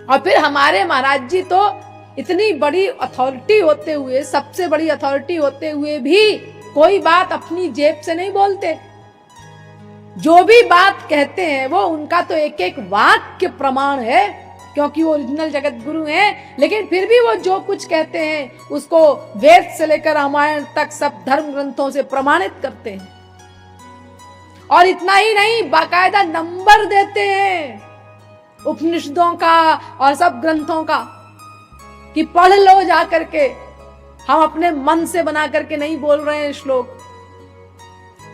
और फिर हमारे महाराज जी तो इतनी बड़ी अथॉरिटी होते हुए, सबसे बड़ी अथॉरिटी होते हुए भी कोई बात अपनी जेब से नहीं बोलते। जो भी बात कहते हैं वो उनका तो एक एक वाक्य प्रमाण है, क्योंकि वो ओरिजिनल जगत गुरु हैं। लेकिन फिर भी वो जो कुछ कहते हैं उसको वेद से लेकर रामायण तक सब धर्म ग्रंथों से प्रमाणित करते हैं। और इतना ही नहीं, बाकायदा नंबर देते हैं उपनिषदों का और सब ग्रंथों का कि पढ़ लो जा करके। हम अपने मन से बना करके नहीं बोल रहे हैं श्लोक,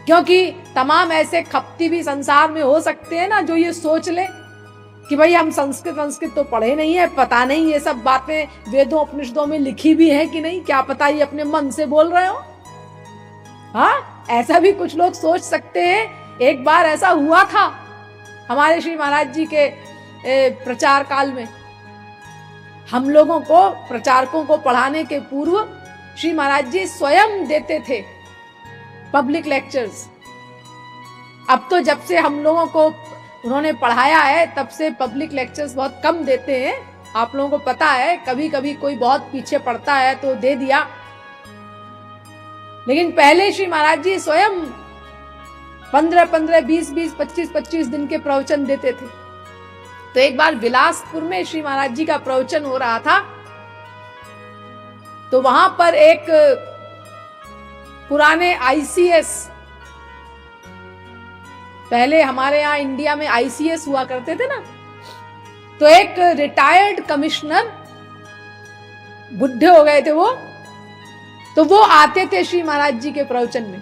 क्योंकि तमाम ऐसे खप्ती भी संसार में हो सकते हैं ना, जो ये सोच ले कि भाई हम संस्कृत तो पढ़े नहीं है, पता नहीं ये सब बातें वेदों उपनिषदों में लिखी भी है कि नहीं, क्या पता ये अपने मन से बोल रहे हो। हाँ, ऐसा भी कुछ लोग सोच सकते हैं। एक बार ऐसा हुआ था हमारे श्री महाराज जी के प्रचार काल में। हम लोगों को, प्रचारकों को पढ़ाने के पूर्व श्री महाराज जी स्वयं देते थे पब्लिक लेक्चर्स। अब तो जब से हम लोगों को उन्होंने पढ़ाया है तब से पब्लिक लेक्चर्स बहुत कम देते हैं। आप लोगों को पता है, कभी कभी कोई बहुत पीछे पड़ता है तो दे दिया, लेकिन पहले श्री महाराज जी स्वयं 15-15, 20-20, 25-25 दिन के प्रवचन देते थे। तो एक बार बिलासपुर में श्री महाराज जी का प्रवचन हो रहा था, तो वहां पर एक पुराने आईसीएस, पहले हमारे यहाँ इंडिया में आईसीएस हुआ करते थे ना, तो एक रिटायर्ड कमिश्नर, बुढ़े हो गए थे वो, तो वो आते थे श्री महाराज जी के प्रवचन में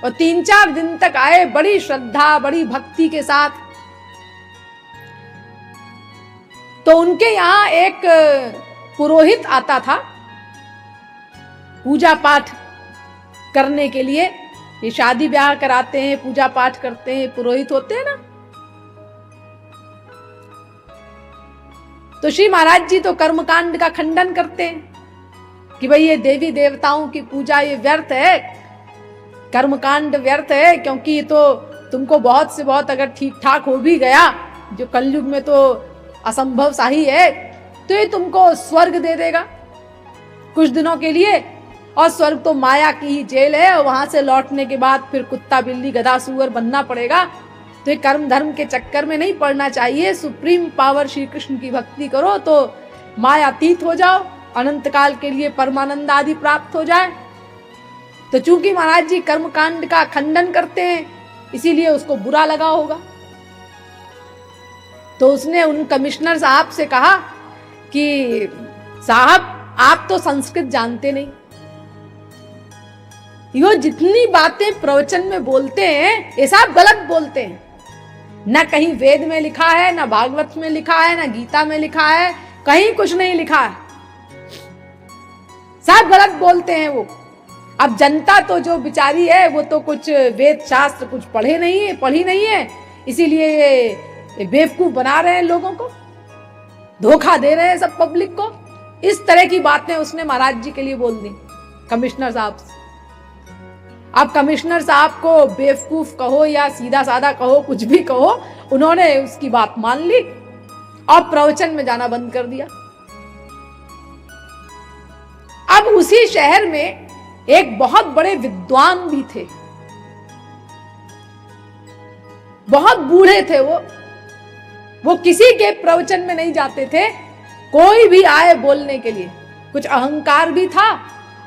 और 3-4 दिन तक आए, बड़ी श्रद्धा, बड़ी भक्ति के साथ। तो उनके यहाँ एक पुरोहित आता था पूजा पाठ करने के लिए। ये शादी ब्याह कराते हैं, पूजा पाठ करते हैं, पुरोहित होते हैं ना। तो श्री महाराज जी तो कर्मकांड का खंडन करते हैं कि भाई ये देवी देवताओं की पूजा ये व्यर्थ है, कर्मकांड व्यर्थ है, क्योंकि ये तो तुमको बहुत से बहुत अगर ठीक ठाक हो भी गया, जो कलयुग में तो असंभव सा ही है, तो ये तुमको स्वर्ग दे देगा कुछ दिनों के लिए, और स्वर्ग तो माया की ही जेल है, और वहां से लौटने के बाद फिर कुत्ता बिल्ली गधा सुअर बनना पड़ेगा। तो ये कर्म धर्म के चक्कर में नहीं पड़ना चाहिए। सुप्रीम पावर श्री कृष्ण की भक्ति करो तो मायातीत हो जाओ, अनंत काल के लिए परमानंद आदि प्राप्त हो जाए। तो चूंकि महाराज जी कर्मकांड का खंडन करते हैं, इसीलिए उसको बुरा लगा होगा। तो उसने उन कमिश्नर साहब से कहा कि साहब आप तो संस्कृत जानते नहीं, यो जितनी बातें प्रवचन में बोलते हैं ये सब गलत बोलते हैं। न कहीं वेद में लिखा है, न भागवत में लिखा है, न गीता में लिखा है, कहीं कुछ नहीं लिखा है, सब गलत बोलते हैं वो। अब जनता तो जो बिचारी है वो तो कुछ वेद शास्त्र कुछ पढ़ी नहीं है, इसीलिए ये बेवकूफ बना रहे हैं लोगों को, धोखा दे रहे हैं सब पब्लिक को। इस तरह की बातें उसने महाराज जी के लिए बोल दी कमिश्नर साहब से। अब कमिश्नर साहब को बेवकूफ कहो या सीधा साधा कहो, कुछ भी कहो, उन्होंने उसकी बात मान ली और प्रवचन में जाना बंद कर दिया। अब उसी शहर में एक बहुत बड़े विद्वान भी थे, बहुत बूढ़े थे वो किसी के प्रवचन में नहीं जाते थे, कोई भी आए बोलने के लिए। कुछ अहंकार भी था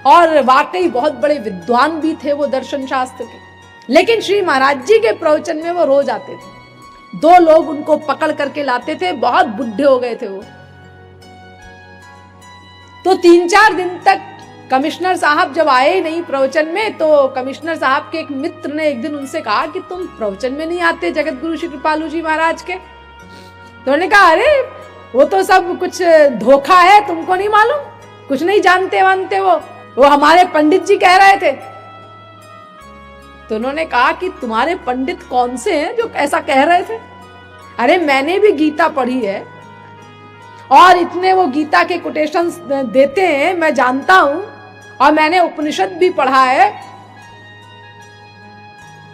और वाकई बहुत बड़े विद्वान भी थे वो दर्शन शास्त्र के। लेकिन श्री महाराज जी के प्रवचन में वो रोज आते थे। 2 लोग उनको पकड़ करके लाते थे, बहुत बुढ़े हो गए थे वो। तो 3-4 दिन तक कमिश्नर साहब जब आए नहीं प्रवचन में, तो कमिश्नर साहब के एक मित्र ने एक दिन उनसे कहा कि तुम प्रवचन में नहीं आते जगत गुरु श्री कृपालु जी महाराज के। तो उन्होंने कहा अरे वो तो सब कुछ धोखा है, तुमको नहीं मालूम, कुछ नहीं जानते वानते, वो हमारे पंडित जी कह रहे थे। तो उन्होंने कहा कि तुम्हारे पंडित कौन से हैं जो ऐसा कह रहे थे? अरे मैंने भी गीता पढ़ी है और इतने वो गीता के कोटेशंस देते हैं, मैं जानता हूं, और मैंने उपनिषद भी पढ़ा है,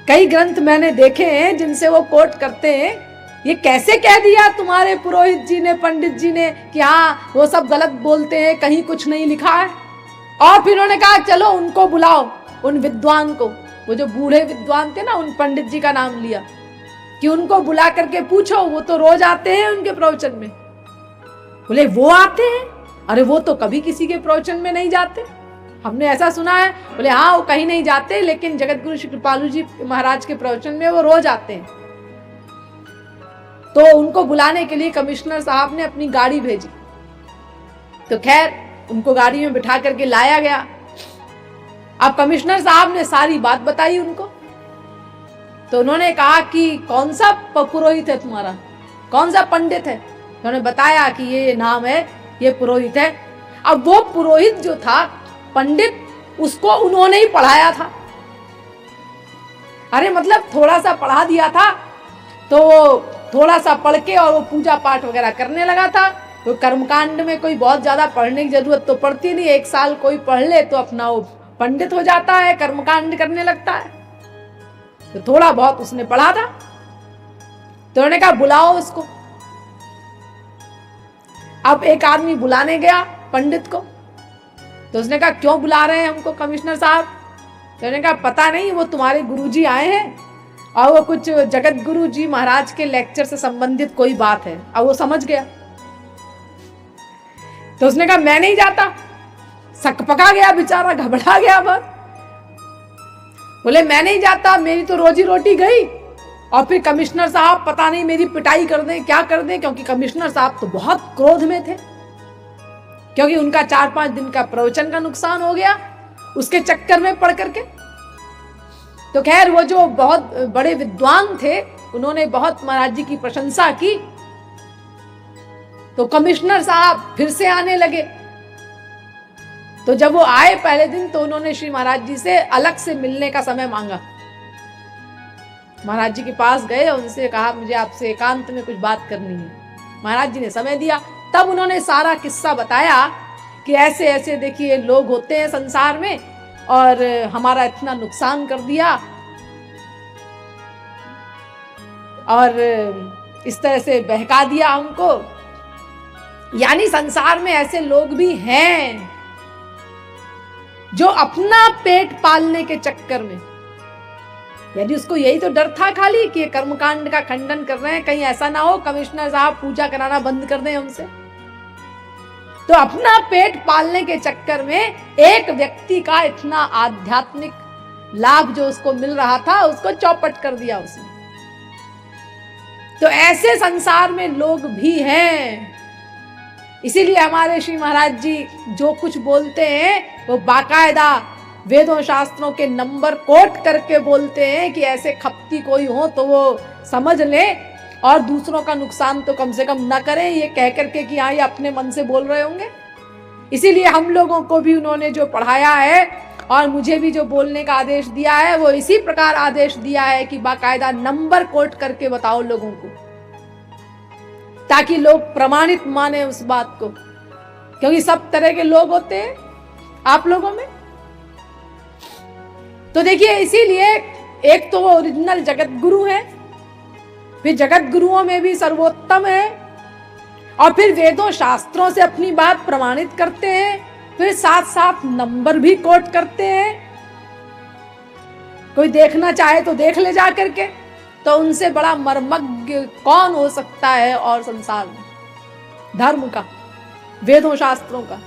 कई ग्रंथ मैंने देखे हैं जिनसे वो कोट करते हैं ये कैसे कह दिया तुम्हारे पुरोहित जी ने, पंडित जी ने, कि हाँ वो सब गलत बोलते हैं, कहीं कुछ नहीं लिखा है। और फिर उन्होंने कहा चलो उनको बुलाओ, उन विद्वान को, वो जो बूढ़े विद्वान थे ना, उन पंडित जी का नाम लिया कि उनको बुला करके पूछो, वो तो रोज आते हैं उनके प्रवचन में। बोले वो आते हैं? अरे वो तो कभी किसी के प्रवचन में नहीं जाते, हमने ऐसा सुना है। बोले हाँ वो कहीं नहीं जाते, लेकिन जगत गुरु श्री कृपालु जी महाराज के प्रवचन में वो रोज आते हैं। तो उनको बुलाने के लिए कमिश्नर साहब ने अपनी गाड़ी भेजी। तो खैर उनको गाड़ी में बिठा करके लाया गया। अब कमिश्नर साहब ने सारी बात बताई उनको। तो उन्होंने कहा कि कौन सा पुरोहित है तुम्हारा, कौन सा पंडित है? उन्होंने बताया कि ये नाम है, ये पुरोहित है। अब वो पुरोहित जो था, पंडित, उसको उन्होंने ही पढ़ाया था। अरे मतलब थोड़ा सा पढ़ा दिया था, तो वो थोड़ा सा पढ़ के और वो पूजा पाठ वगैरह करने लगा था। तो कर्मकांड में कोई बहुत ज्यादा पढ़ने की जरूरत तो पड़ती नहीं, 1 साल कोई पढ़ ले तो अपना वो पंडित हो जाता है, कर्मकांड करने लगता है। तो थोड़ा बहुत उसने पढ़ा था। तो उन्होंने कहा बुलाओ उसको। अब एक आदमी बुलाने गया पंडित को। तो उसने कहा क्यों बुला रहे हैं हमको कमिश्नर साहब? तो उन्होंने कहा पता नहीं, वो तुम्हारे गुरुजी आए हैं और वो कुछ जगत गुरु जी महाराज के लेक्चर से संबंधित कोई बात है। अब वो समझ गया। तो उसने कहा मैं नहीं जाता। सकपका गया बेचारा, घबरा गया बस। बोले मैं नहीं जाता, मेरी तो रोजी रोटी गई। और फिर कमिश्नर साहब पता नहीं मेरी पिटाई कर दें, क्या कर दें, क्योंकि कमिश्नर साहब तो बहुत क्रोध में थे, क्योंकि उनका 4-5 दिन का प्रवचन का नुकसान हो गया उसके चक्कर में पड़ करके। तो खैर वो जो बहुत बड़े विद्वान थे, उन्होंने बहुत महाराज जी की प्रशंसा की। तो कमिश्नर साहब फिर से आने लगे। तो जब वो आए पहले दिन, तो उन्होंने श्री महाराज जी से अलग से मिलने का समय मांगा। महाराज जी के पास गए, उनसे कहा मुझे आपसे एकांत में कुछ बात करनी है। महाराज जी ने समय दिया। तब उन्होंने सारा किस्सा बताया कि ऐसे ऐसे देखिए लोग होते हैं संसार में, और हमारा इतना नुकसान कर दिया, और इस तरह से बहका दिया हमको। यानी संसार में ऐसे लोग भी हैं जो अपना पेट पालने के चक्कर में, यदि उसको यही तो डर था खाली कि कर्मकांड का खंडन कर रहे हैं, कहीं ऐसा ना हो कमिश्नर साहब पूजा कराना बंद कर दें हमसे। तो अपना पेट पालने के चक्कर में एक व्यक्ति का इतना आध्यात्मिक लाभ जो उसको मिल रहा था, उसको चौपट कर दिया उसने। तो ऐसे संसार में लोग भी हैं। इसीलिए हमारे श्री महाराज जी जो कुछ बोलते हैं वो बाकायदा वेदों शास्त्रों के नंबर कोट करके बोलते हैं कि ऐसे खपती कोई हो तो वो समझ ले, और दूसरों का नुकसान तो कम से कम ना करें, ये कह करके कि हाँ ये अपने मन से बोल रहे होंगे। इसीलिए हम लोगों को भी उन्होंने जो पढ़ाया है और मुझे भी जो बोलने का आदेश दिया है, वो इसी प्रकार आदेश दिया है कि बाकायदा नंबर कोट करके बताओ लोगों को, ताकि लोग प्रमाणित माने उस बात को, क्योंकि सब तरह के लोग होते हैं आप लोगों में। तो देखिए, इसीलिए एक तो वो ओरिजिनल जगत गुरु है, फिर जगत गुरुओं में भी सर्वोत्तम है, और फिर वेदों शास्त्रों से अपनी बात प्रमाणित करते हैं, फिर साथ साथ नंबर भी कोट करते हैं। कोई देखना चाहे तो देख ले जा करके। तो उनसे बड़ा मर्मज्ञ कौन हो सकता है और संसार में धर्म का, वेदों शास्त्रों का।